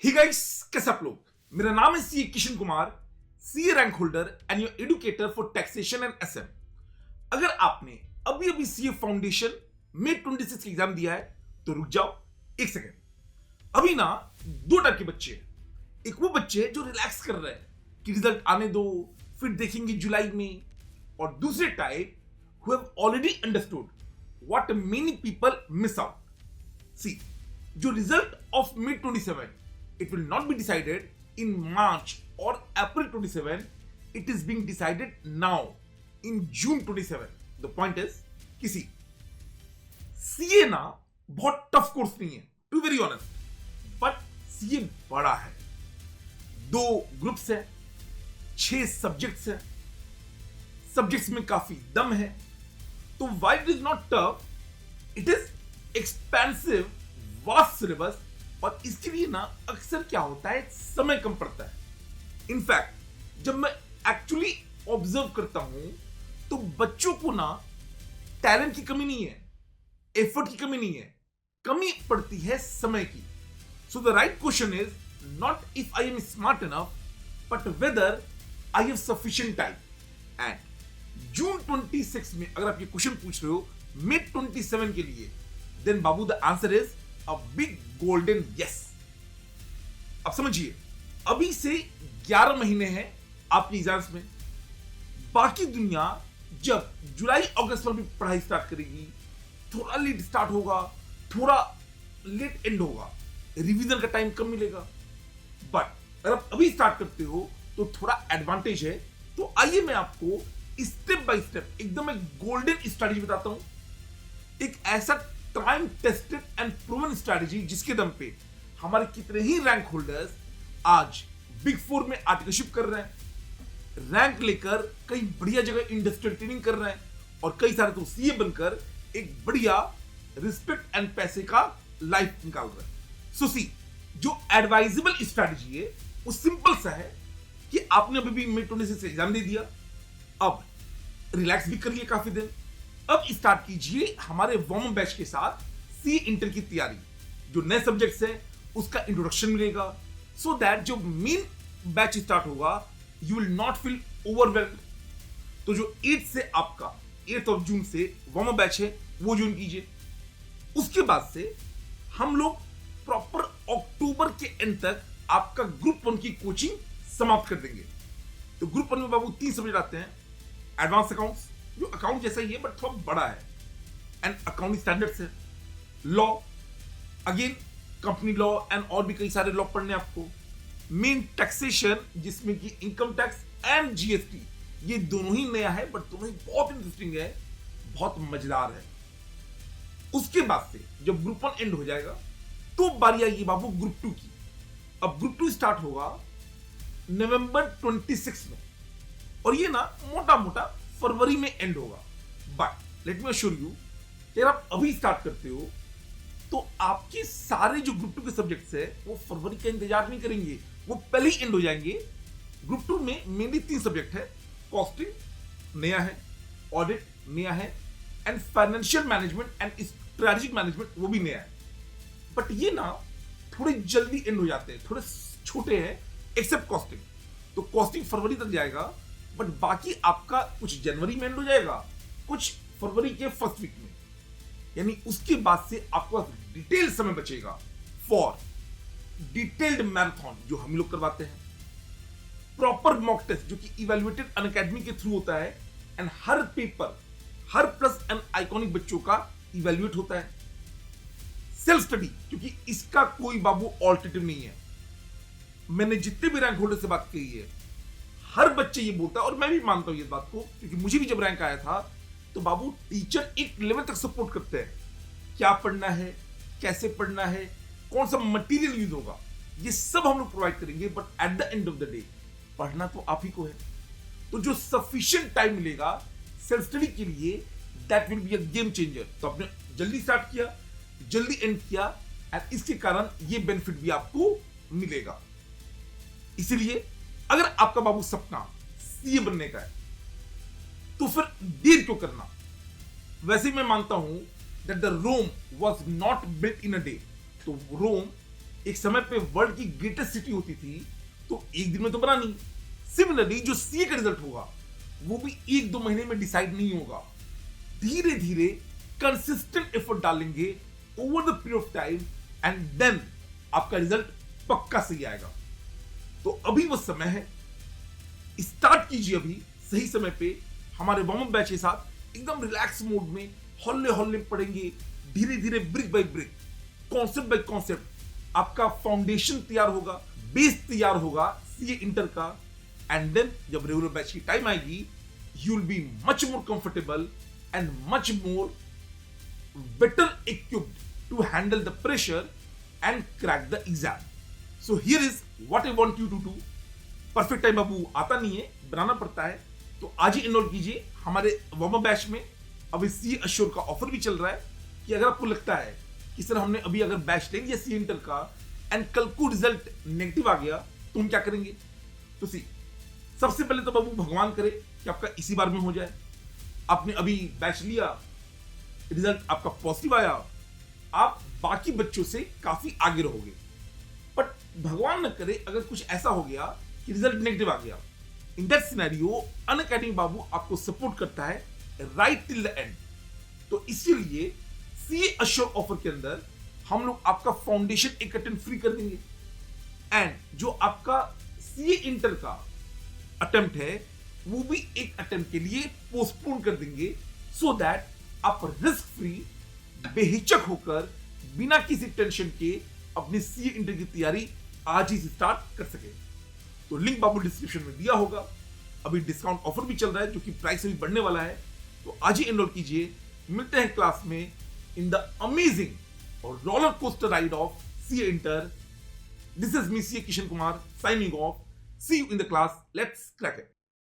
Hey guys, कैसे आप लोग। मेरा नाम है C Kishan Kumar, C rank holder and your educator for taxation and SM. अगर आपने अभी अभी सीए फाउंडेशन में 26 एग्जाम दिया है तो रुक जाओ एक सेकेंड। अभी ना दो टाइप के बच्चे हैं। एक वो बच्चे जो रिलैक्स कर रहे हैं कि रिजल्ट आने दो फिर देखेंगे जुलाई में, और दूसरे type who have already understood what many people miss out. See, जो result of mid 27 it will not be decided in March or April 27. It is being decided now in June 27. The point is, किसी CA ना बहुत tough course नहीं है, to very honest, but CA बड़ा है। 2 groups है, 6 subjects है, subjects में काफी दम है। तो why it is not tough, it is expensive, vast syllabus, और इसके लिए ना अक्सर क्या होता है, समय कम पड़ता है। इनफैक्ट जब मैं एक्चुअली ऑब्जर्व करता हूं तो बच्चों को ना टैलेंट की कमी नहीं है, एफर्ट की कमी नहीं है, कमी पड़ती है समय की। So the right question is not if I am smart enough, but whether I have sufficient time. And June 26 में अगर आप ये क्वेश्चन पूछ रहे हो मिड 27 के लिए, देन बाबू the answer is A big golden yes। अब समझिए, अभी से 11 महीने हैं आपकी एग्जाम्स में। बाकी दुनिया जब जुलाई अगस्त में भी पढ़ाई स्टार्ट करेगी, थोड़ा लेट स्टार्ट होगा, थोड़ा लेट एंड होगा, रिवीजन का टाइम कम मिलेगा। बट अगर आप अभी स्टार्ट करते हो तो थोड़ा एडवांटेज है। तो आइए मैं आपको स्टेप बाय स्टेप एकदम एक गोल्डन स्ट्रैटेजी बताता हूं, एक ऐसा time tested and proven strategy जिसके दम पे हमारे कितने ही रैंक होल्डर्स आज बिग 4 में आर्टिकलशिप कर रहे हैं, रैंक लेकर कई बढ़िया जगह इंडस्ट्रियल ट्रेनिंग कर रहे हैं, और कई सारे तो सीए बनकर एक बढ़िया रिस्पेक्ट एंड पैसे का लाइफ निकाल रहे हैं। सो सी, जो एडवाइजेबल स्ट्रैटेजी है वो सिंपल सा है कि आपने अभी भी मिड 26 एग्जाम दे दिया, अब रिलैक्स भी कर लिया काफी दिन, अब स्टार्ट कीजिए हमारे वार्म बैच के साथ सी इंटर की तैयारी। जो नए सब्जेक्ट्स है उसका इंट्रोडक्शन मिलेगा, सो दैट जो मेन बैच स्टार्ट होगा you will not feel overwhelmed. तो जो 8 से आपका 8 ऑफ जून से वार्म बैच है वो ज्वाइन कीजिए। उसके बाद से हम लोग प्रॉपर अक्टूबर के एंड तक आपका ग्रुप 1 की कोचिंग समाप्त कर देंगे। तो ग्रुप 1 में बाबू 3 सब्जेक्ट आते हैं। एडवांस अकाउंट्स, जो अकाउंट जैसा ही है बट थोड़ा बड़ा है, एंड अकाउंटिंग स्टैंडर्ड्स है। Law, again company law and और भी कई सारे लॉ पढ़ने आपको। मेन टैक्सेशन, जिसमें कि इनकम टैक्स एंड जीएसटी, ये दोनों ही नया है बट दोनों ही बहुत इंटरेस्टिंग है, बहुत मजेदार है। उसके बाद से जब ग्रुप 1 एंड हो जाएगा तो बारी आएगी बाबू ग्रुप 2 की। अब ग्रुप 2 स्टार्ट होगा नवंबर 26 में, और ये ना मोटा मोटा फरवरी में एंड होगा। But let me assure you, अगर आप अभी स्टार्ट करते हो तो आपके सारे जो ग्रुप 2 के सब्जेक्ट्स है वो फरवरी का इंतजार नहीं करेंगे, वो पहले ही एंड हो जाएंगे। ग्रुप 2 में मेनली 3 सब्जेक्ट है। कॉस्टिंग नया है, ऑडिट नया है, and financial management and strategic management वो भी नया है। बट ये ना थोड़े जल्दी एंड हो जाते हैं, थोड़े छोटे हैं एक्सेप्ट कॉस्टिंग। तो कॉस्टिंग फरवरी तक जाएगा, बट बाकी आपका कुछ जनवरी में एंड हो जाएगा, कुछ फरवरी के फर्स्ट वीक में। यानी उसके बाद से आपको डिटेल समय बचेगा फॉर डिटेल्ड मैराथन जो हम लोग करवाते हैं, प्रॉपर मॉक टेस्ट जो कि इवैल्यूएटेड अनअकैडमी के थ्रू होता है, and her paper her plus and iconic बच्चों का इवैल्यूएट होता है। सेल्फ स्टडी, क्योंकि इसका कोई बाबू ऑल्टरनेटिव नहीं है। मैंने जितने भी रैंक होल्डर से बात की है, हर बच्चे ये बोलता है, और मैं भी मानता हूं ये बात को, क्योंकि मुझे भी जब रैंक आया था तो बाबू टीचर एक लेवल तक सपोर्ट करते हैं, क्या पढ़ना है, कैसे पढ़ना है, कौन सा मटेरियल यूज होगा, ये सब हम लोग प्रोवाइड करेंगे। But at the end of the day पढ़ना तो आप ही को है। तो जो सफिशिएंट टाइम मिलेगा सेल्फ स्टडी के लिए, that will be a game changer. तो आपने जल्दी स्टार्ट किया, जल्दी एंड किया, एंड इसके कारण ये बेनिफिट भी आपको मिलेगा। इसीलिए अगर आपका बाबू सपना सीए बनने का है तो फिर देर क्यों करना। वैसे मैं मानता हूं that the Rome was not built in a day. तो रोम एक समय पे वर्ल्ड की ग्रेटेस्ट सिटी होती थी, तो एक दिन में तो बना नहीं। सिमिलरली जो सीए का रिजल्ट होगा वो भी 1-2 महीने में डिसाइड नहीं होगा। धीरे धीरे कंसिस्टेंट एफर्ट डालेंगे over the period of time and then आपका रिजल्ट पक्का सही आएगा। तो अभी वो समय है, स्टार्ट कीजिए अभी सही समय पे। हमारे वार्म अप बैच के साथ एकदम रिलैक्स मोड में हौले हौले पढ़ेंगे, धीरे धीरे brick by brick, concept by concept आपका फाउंडेशन तैयार होगा, बेस तैयार होगा सीए इंटर का। एंड देन जब रेगुलर बैच की टाइम आएगी, you will be much more comfortable and much more better equipped to handle the pressure and crack the exam. So here is what I want you to do. Perfect time बाबू आता नहीं है, बनाना पड़ता है। तो आज ही enrol कीजिए हमारे वार्म अप बैच में। अभी सी अश्योर का ऑफर भी चल रहा है कि अगर आपको लगता है कि सर हमने अभी अगर बैच ले लिया सी इंटर का एंड कल को रिजल्ट नेगेटिव आ गया तो हम क्या करेंगे। तो सी सबसे पहले तो बाबू भगवान करे कि आपका इसी बार में हो जाए। आपने अभी बैच लिया, रिजल्ट आपका पॉजिटिव आया, आप बाकी बच्चों से काफी आगे रहोगे। बट भगवान न करे अगर कुछ ऐसा हो गया कि रिजल्ट नेगेटिव आ गया, इन दैट सिनेरियो अनअकैडमी बाबू आपको सपोर्ट करता है राइट टिल द एंड। तो इसीलिए सी अश्योर ऑफर के अंदर हम लोग आपका फाउंडेशन एक अटेम्प्ट फ्री कर देंगे एंड जो आपका सीए इंटर का अटेम्प्ट है वो भी एक अटेम्प्ट के लिए पोस्टपोन कर देंगे, सो दैट आप रिस्क फ्री बेहिचक होकर बिना किसी टेंशन के अपनी सीए इंटर की तैयारी आज ही स्टार्ट कर सके। तो लिंक बाबू डिस्क्रिप्शन में दिया होगा। अभी डिस्काउंट ऑफर भी चल रहा है जो कि प्राइस अभी बढ़ने वाला है, तो आज ही एनरोल कीजिए। मिलते हैं क्लास में इन द अमेजिंग और roller coaster ride of CA inter. This is me CA Kishan Kumar signing off. See you in the class, let's crack it.